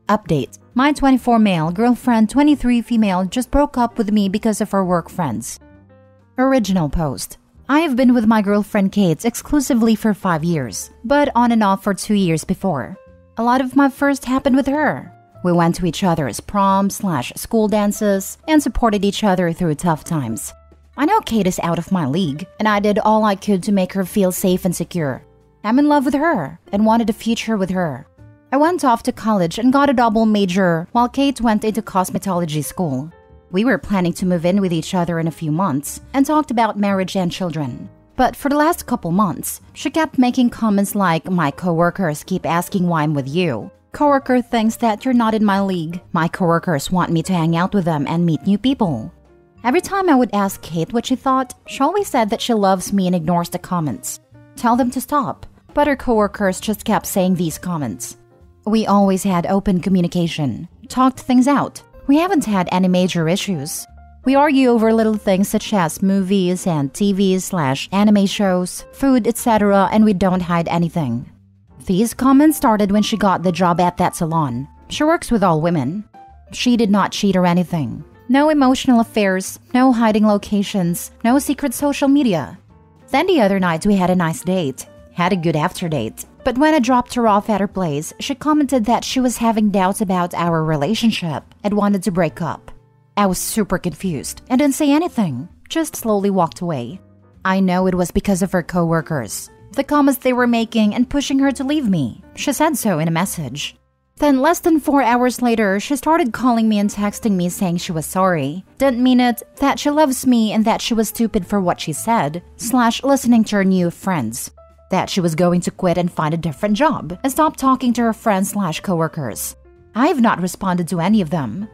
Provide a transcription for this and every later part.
Update. My 24 male girlfriend, 23 female just broke up with me because of her work friends. Original post. I have been with my girlfriend Kate exclusively for 5 years, but on and off for 2 years before. A lot of my first happened with her. We went to each other's prom/school dances and supported each other through tough times. I know Kate is out of my league, and I did all I could to make her feel safe and secure. I'm in love with her and wanted a future with her. I went off to college and got a double major while Kate went into cosmetology school. We were planning to move in with each other in a few months and talked about marriage and children. But for the last couple months, she kept making comments like, "My coworkers keep asking why I'm with you. Coworker thinks that you're not in my league. My coworkers want me to hang out with them and meet new people." Every time I would ask Kate what she thought, she always said that she loves me and ignores the comments. Tell them to stop. But her coworkers just kept saying these comments. We always had open communication, talked things out. We haven't had any major issues. We argue over little things such as movies and TV/anime shows, food, etc., and we don't hide anything. These comments started when she got the job at that salon. She works with all women. She did not cheat or anything. No emotional affairs, no hiding locations, no secret social media. Then the other night we had a nice date, had a good after date. But when I dropped her off at her place, she commented that she was having doubts about our relationship and wanted to break up. I was super confused and didn't say anything, just slowly walked away. I know it was because of her coworkers, the comments they were making and pushing her to leave me. She said so in a message. Then less than 4 hours later, she started calling me and texting me saying she was sorry, didn't mean it, that she loves me and that she was stupid for what she said, /listening to her new friends. That she was going to quit and find a different job and stop talking to her friends/coworkers. I have not responded to any of them.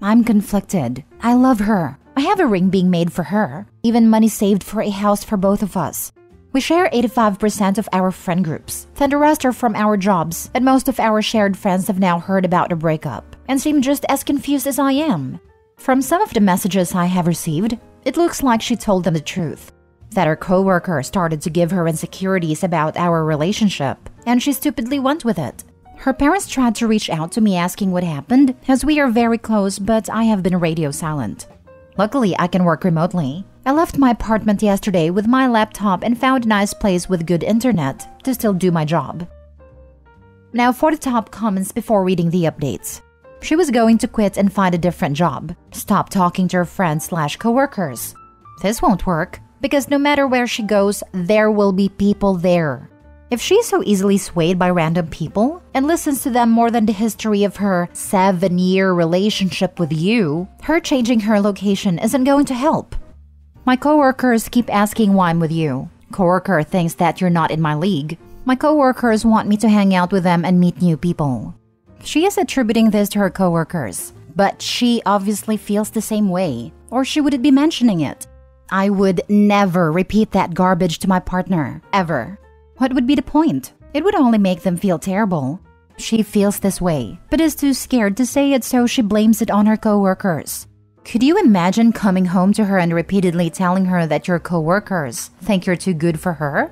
I'm conflicted. I love her. I have a ring being made for her, even money saved for a house for both of us. We share 85% of our friend groups, then the rest are from our jobs, and most of our shared friends have now heard about the breakup and seem just as confused as I am. From some of the messages I have received, it looks like she told them the truth. That her coworker started to give her insecurities about our relationship, and she stupidly went with it. Her parents tried to reach out to me asking what happened, as we are very close, but I have been radio silent. Luckily, I can work remotely. I left my apartment yesterday with my laptop and found a nice place with good internet to still do my job. Now for the top comments before reading the updates. She was going to quit and find a different job. Stop talking to her friends/coworkers. This won't work, because no matter where she goes, there will be people there. If she's so easily swayed by random people and listens to them more than the history of her 7-year relationship with you, her changing her location isn't going to help. My coworkers keep asking why I'm with you. Coworker thinks that you're not in my league. My coworkers want me to hang out with them and meet new people. She is attributing this to her coworkers, but she obviously feels the same way, or she wouldn't be mentioning it. I would never repeat that garbage to my partner, ever. What would be the point? It would only make them feel terrible. She feels this way, but is too scared to say it, so she blames it on her coworkers. Could you imagine coming home to her and repeatedly telling her that your coworkers think you're too good for her?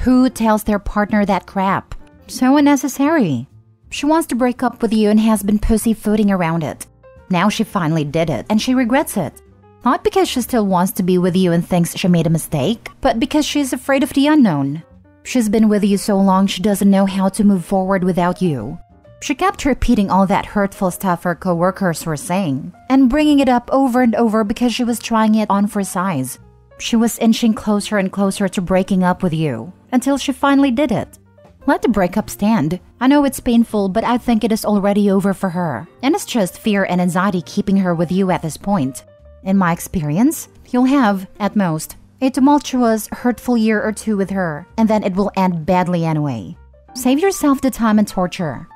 Who tells their partner that crap? So unnecessary. She wants to break up with you and has been pussyfooting around it. Now she finally did it, and she regrets it. Not because she still wants to be with you and thinks she made a mistake, but because she's afraid of the unknown. She's been with you so long she doesn't know how to move forward without you. She kept repeating all that hurtful stuff her coworkers were saying, and bringing it up over and over because she was trying it on for size. She was inching closer and closer to breaking up with you, until she finally did it. Let the breakup stand. I know it's painful, but I think it is already over for her, and it's just fear and anxiety keeping her with you at this point. In my experience, you'll have, at most, a tumultuous, hurtful year or two with her, and then it will end badly anyway. Save yourself the time and torture.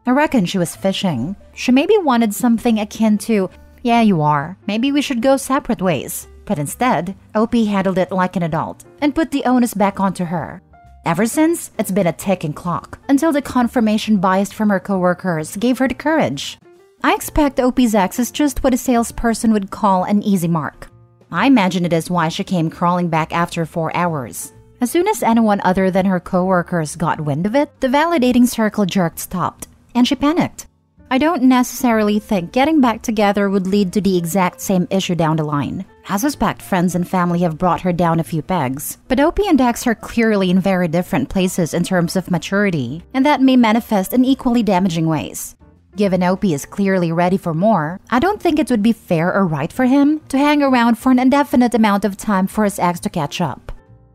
I reckon she was fishing. She maybe wanted something akin to, "Yeah, you are. Maybe we should go separate ways." But instead, OP handled it like an adult and put the onus back onto her. Ever since, it's been a ticking clock, until the confirmation bias from her coworkers gave her the courage. I expect OP's ex is just what a salesperson would call an easy mark. I imagine it is why she came crawling back after 4 hours. As soon as anyone other than her coworkers got wind of it, the validating circle jerk stopped, and she panicked. I don't necessarily think getting back together would lead to the exact same issue down the line. I suspect friends and family have brought her down a few pegs. But Opie and Dex are clearly in very different places in terms of maturity, and that may manifest in equally damaging ways. Given Opie is clearly ready for more, I don't think it would be fair or right for him to hang around for an indefinite amount of time for his ex to catch up.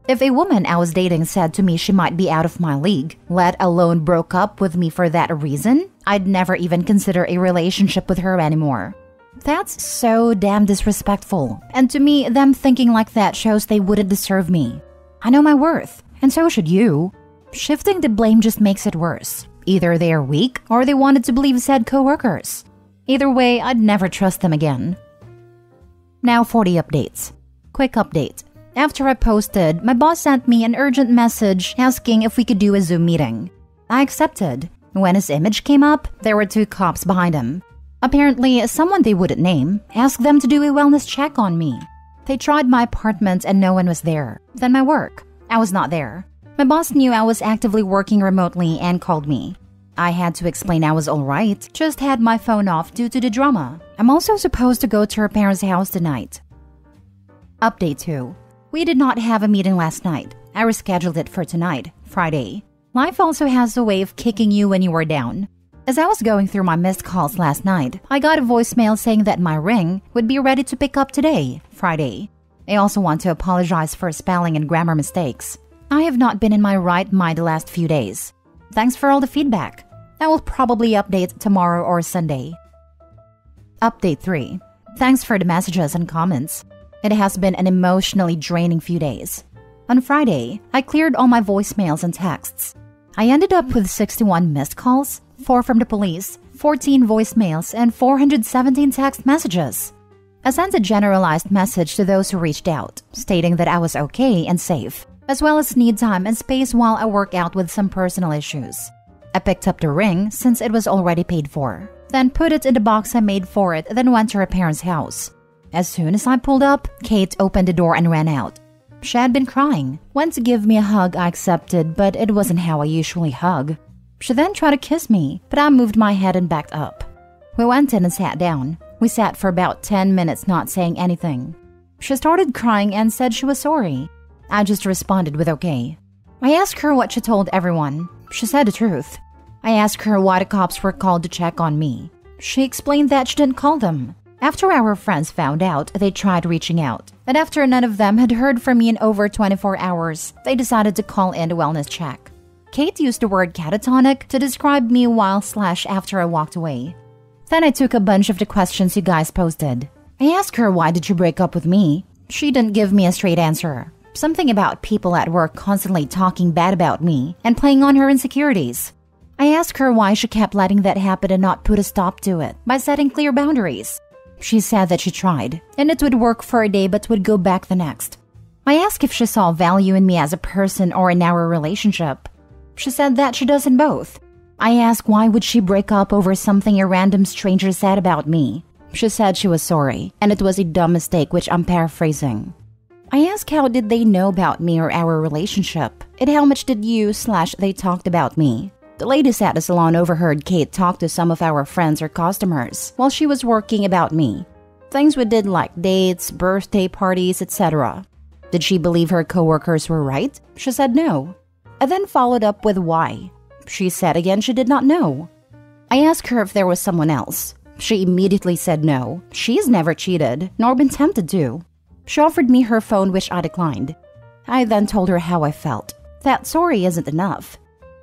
If a woman I was dating said to me she might be out of my league, let alone broke up with me for that reason, I'd never even consider a relationship with her anymore. That's so damn disrespectful, and to me, them thinking like that shows they wouldn't deserve me. I know my worth, and so should you. Shifting the blame just makes it worse. Either they are weak, or they wanted to believe said coworkers. Either way, I'd never trust them again. Now for the updates. Quick update. After I posted, my boss sent me an urgent message asking if we could do a Zoom meeting. I accepted. When his image came up, there were 2 cops behind him. Apparently, someone they wouldn't name asked them to do a wellness check on me. They tried my apartment and no one was there. Then my work. I was not there. My boss knew I was actively working remotely and called me. I had to explain I was alright, just had my phone off due to the drama. I'm also supposed to go to her parents' house tonight. Update 2. We did not have a meeting last night. I rescheduled it for tonight, Friday. Life also has a way of kicking you when you are down. As I was going through my missed calls last night, I got a voicemail saying that my ring would be ready to pick up today, Friday. I also want to apologize for spelling and grammar mistakes. I have not been in my right mind the last few days. Thanks for all the feedback. I will probably update tomorrow or Sunday. Update 3. Thanks for the messages and comments. It has been an emotionally draining few days. On Friday, I cleared all my voicemails and texts. I ended up with 61 missed calls, 4 from the police, 14 voicemails, and 417 text messages. I sent a generalized message to those who reached out, stating that I was okay and safe, as well as need time and space while I work out with some personal issues. I picked up the ring since it was already paid for, then put it in the box I made for it, then went to her parents' house. As soon as I pulled up, Kate opened the door and ran out. She had been crying, went to give me a hug. I accepted, but it wasn't how I usually hug. She then tried to kiss me, but I moved my head and backed up. We went in and sat down. We sat for about 10 minutes not saying anything. She started crying and said she was sorry. I just responded with okay. I asked her what she told everyone. She said the truth. I asked her why the cops were called to check on me. She explained that she didn't call them. After our friends found out, they tried reaching out. But after none of them had heard from me in over 24 hours, they decided to call in a wellness check. Kate used the word catatonic to describe me while/after I walked away. Then I took a bunch of the questions you guys posted. I asked her why did you break up with me? She didn't give me a straight answer. Something about people at work constantly talking bad about me and playing on her insecurities. I asked her why she kept letting that happen and not put a stop to it by setting clear boundaries. She said that she tried, and it would work for a day but would go back the next. I asked if she saw value in me as a person or in our relationship. She said that she does in both. I asked why would she break up over something a random stranger said about me. She said she was sorry, and it was a dumb mistake, which I'm paraphrasing. I asked how did they know about me or our relationship, and how much did you/they talked about me. The ladies at the salon overheard Kate talk to some of our friends or customers while she was working about me. Things we did like dates, birthday parties, etc. Did she believe her coworkers were right? She said no. I then followed up with why. She said again she did not know. I asked her if there was someone else. She immediately said no. She's never cheated, nor been tempted to. She offered me her phone, which I declined. I then told her how I felt. That sorry isn't enough.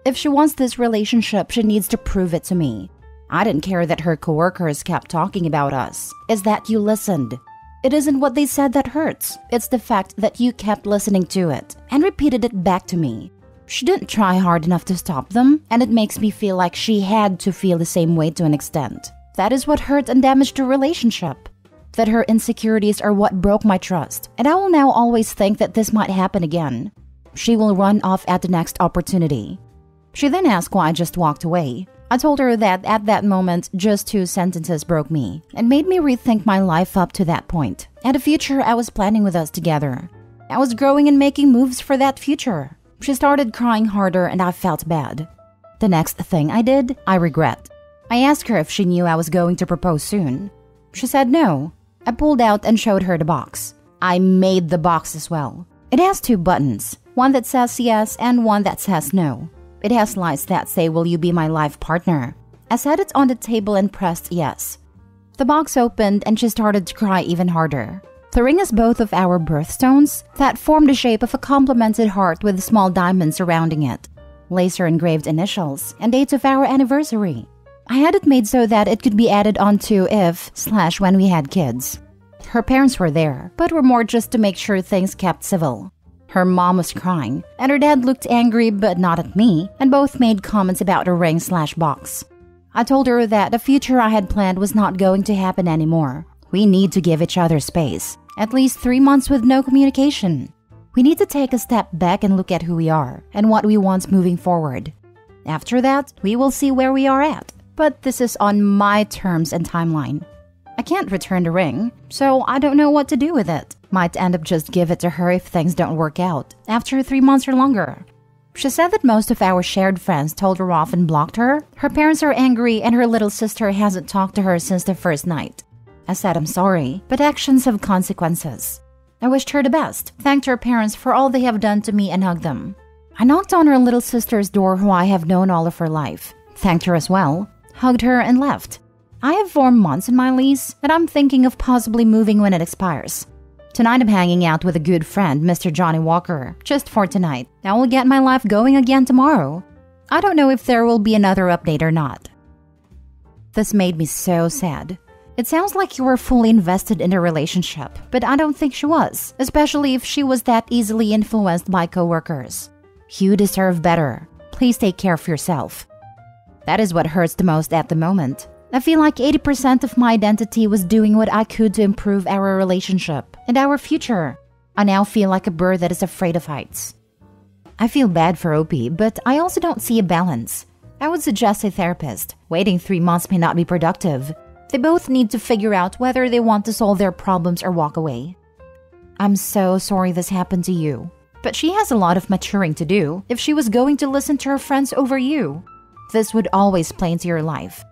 If she wants this relationship, she needs to prove it to me. I didn't care that her coworkers kept talking about us. It's that you listened. It isn't what they said that hurts. It's the fact that you kept listening to it and repeated it back to me. She didn't try hard enough to stop them, and it makes me feel like she had to feel the same way to an extent. That is what hurt and damaged the relationship. That her insecurities are what broke my trust, and I will now always think that this might happen again. She will run off at the next opportunity. She then asked why I just walked away. I told her that at that moment, just 2 sentences broke me and made me rethink my life up to that point and the future I was planning with us together. I was growing and making moves for that future. She started crying harder and I felt bad. The next thing I did, I regret. I I asked her if she knew I was going to propose soon. She said no. I pulled out and showed her the box. I made the box as well. It has 2 buttons, one that says yes and one that says no. It has lights that say, "Will you be my life partner?" I set it on the table and pressed yes. The box opened and she started to cry even harder. The ring is both of our birthstones that form the shape of a complemented heart with small diamonds surrounding it, laser engraved initials, and dates of our anniversary. I had it made so that it could be added onto if/when we had kids. Her parents were there, but were more just to make sure things kept civil. Her mom was crying, and her dad looked angry but not at me, and both made comments about the ring/box. I told her that the future I had planned was not going to happen anymore. We need to give each other space. At least 3 months with no communication. We need to take a step back and look at who we are and what we want moving forward. After that, we will see where we are at. But this is on my terms and timeline. I can't return the ring, so I don't know what to do with it. Might end up just give it to her if things don't work out, after 3 months or longer. She said that most of our shared friends told her off and blocked her. Her parents are angry and her little sister hasn't talked to her since the first night. I said I'm sorry, but actions have consequences. I wished her the best, thanked her parents for all they have done to me and hugged them. I knocked on her little sister's door who I have known all of her life, thanked her as well, hugged her and left. I have 4 months in my lease and I'm thinking of possibly moving when it expires. Tonight I'm hanging out with a good friend, Mr. Johnny Walker, just for tonight. I will get my life going again tomorrow. I don't know if there will be another update or not. This made me so sad. It sounds like you were fully invested in a relationship, but I don't think she was, especially if she was that easily influenced by coworkers. You deserve better. Please take care of yourself. That is what hurts the most at the moment. I feel like 80% of my identity was doing what I could to improve our relationship and our future. I now feel like a bird that is afraid of heights. I feel bad for Opie, but I also don't see a balance. I would suggest a therapist. Waiting 3 months may not be productive. They both need to figure out whether they want to solve their problems or walk away. I'm so sorry this happened to you, but she has a lot of maturing to do if she was going to listen to her friends over you. This would always play into your life.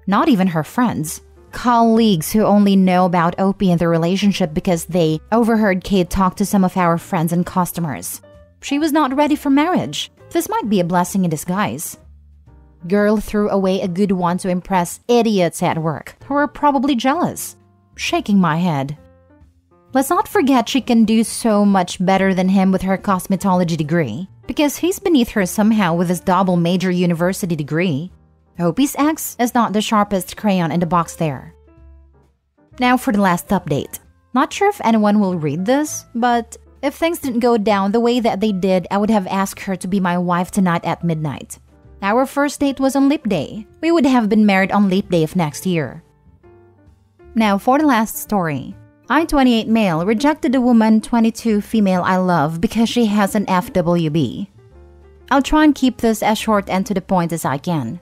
Not even her friends. Colleagues who only know about Opie and the relationship because they overheard Kate talk to some of our friends and customers. She was not ready for marriage. This might be a blessing in disguise. Girl threw away a good one to impress idiots at work who were probably jealous. Shaking my head. Let's not forget she can do so much better than him with her cosmetology degree, because he's beneath her somehow with his double major university degree. Opie's ex is not the sharpest crayon in the box there. Now for the last update. Not sure if anyone will read this, but if things didn't go down the way that they did, I would have asked her to be my wife tonight at midnight. Our first date was on Leap Day. We would have been married on Leap Day of next year. Now for the last story. I, 28 male, rejected a woman, 22 female I love because she has an FWB. I'll try and keep this as short and to the point as I can.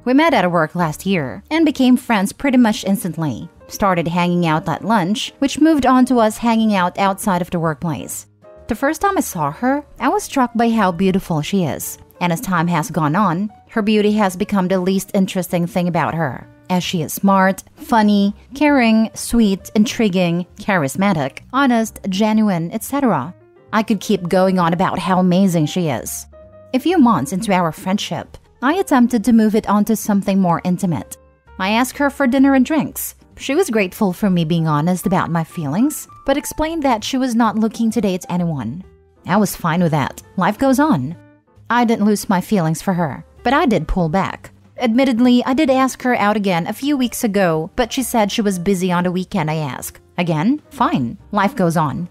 We met at work last year and became friends pretty much instantly. Started hanging out at lunch, which moved on to us hanging out outside of the workplace. The first time I saw her, I was struck by how beautiful she is. And as time has gone on, her beauty has become the least interesting thing about her, as she is smart, funny, caring, sweet, intriguing, charismatic, honest, genuine, etc. I could keep going on about how amazing she is. A few months into our friendship, I attempted to move it onto something more intimate. I asked her for dinner and drinks. She was grateful for me being honest about my feelings, but explained that she was not looking to date anyone. I was fine with that. Life goes on. I didn't lose my feelings for her, but I did pull back. Admittedly, I did ask her out again a few weeks ago, but she said she was busy on the weekend. I asked. Again, fine. Life goes on.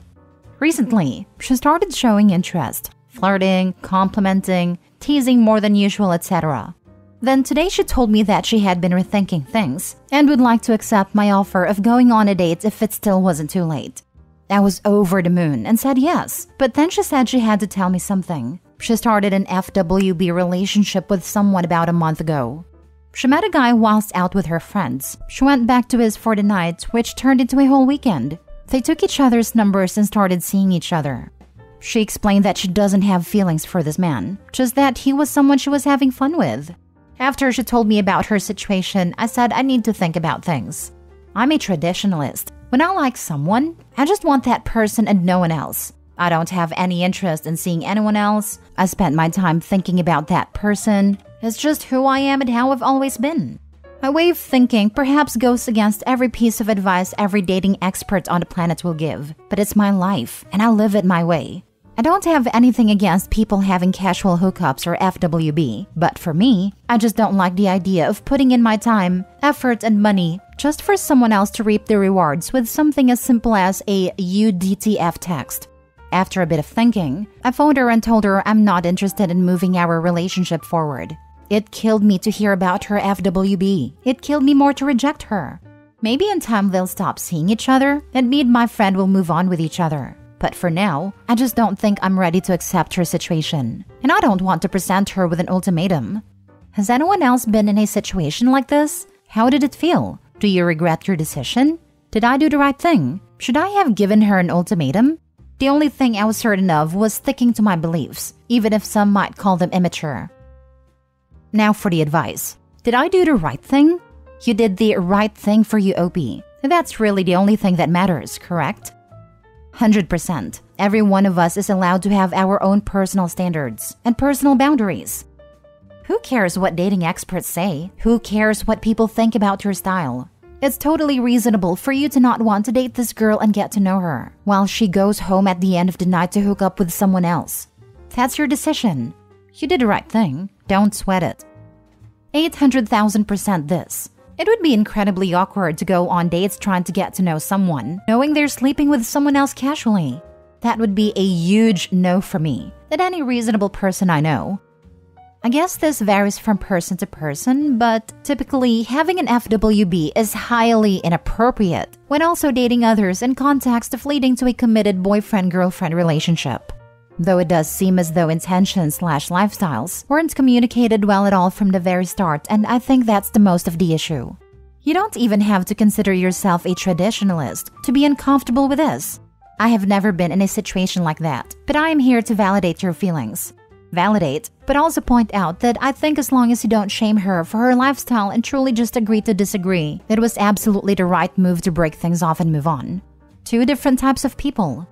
Recently, she started showing interest, flirting, complimenting, teasing more than usual, etc. Then today she told me that she had been rethinking things and would like to accept my offer of going on a date if it still wasn't too late. I was over the moon and said yes, but then she said she had to tell me something. She started an FWB relationship with someone about a month ago. She met a guy whilst out with her friends. She went back to his for the night, which turned into a whole weekend. They took each other's numbers and started seeing each other. She explained that she doesn't have feelings for this man, just that he was someone she was having fun with. After she told me about her situation, I said I need to think about things. I'm a traditionalist. When I like someone, I just want that person and no one else. I don't have any interest in seeing anyone else. I spent my time thinking about that person. It's just who I am and how I've always been. My way of thinking perhaps goes against every piece of advice every dating expert on the planet will give, but it's my life, and I live it my way. I don't have anything against people having casual hookups or FWB, but for me, I just don't like the idea of putting in my time, effort, and money just for someone else to reap the rewards with something as simple as a UDTF text. After a bit of thinking, I phoned her and told her I'm not interested in moving our relationship forward. It killed me to hear about her FWB. It killed me more to reject her. Maybe in time they'll stop seeing each other, and me and my friend will move on with each other. But for now, I just don't think I'm ready to accept her situation. And I don't want to present her with an ultimatum. Has anyone else been in a situation like this? How did it feel? Do you regret your decision? Did I do the right thing? Should I have given her an ultimatum? The only thing I was certain of was sticking to my beliefs, even if some might call them immature. Now for the advice. Did I do the right thing? You did the right thing for you, OP. That's really the only thing that matters, correct? 100%. Every one of us is allowed to have our own personal standards and personal boundaries. Who cares what dating experts say? Who cares what people think about your style? It's totally reasonable for you to not want to date this girl and get to know her, while she goes home at the end of the night to hook up with someone else. That's your decision. You did the right thing. Don't sweat it. 800,000% this. It would be incredibly awkward to go on dates trying to get to know someone, knowing they're sleeping with someone else casually. That would be a huge no for me, than any reasonable person I know. I guess this varies from person to person, but typically having an FWB is highly inappropriate when also dating others in context of leading to a committed boyfriend-girlfriend relationship. Though it does seem as though intentions/lifestyles weren't communicated well at all from the very start, and I think that's the most of the issue. You don't even have to consider yourself a traditionalist to be uncomfortable with this. I have never been in a situation like that, but I am here to validate your feelings. Validate, but also point out that I think as long as you don't shame her for her lifestyle and truly just agree to disagree, it was absolutely the right move to break things off and move on. Two different types of people.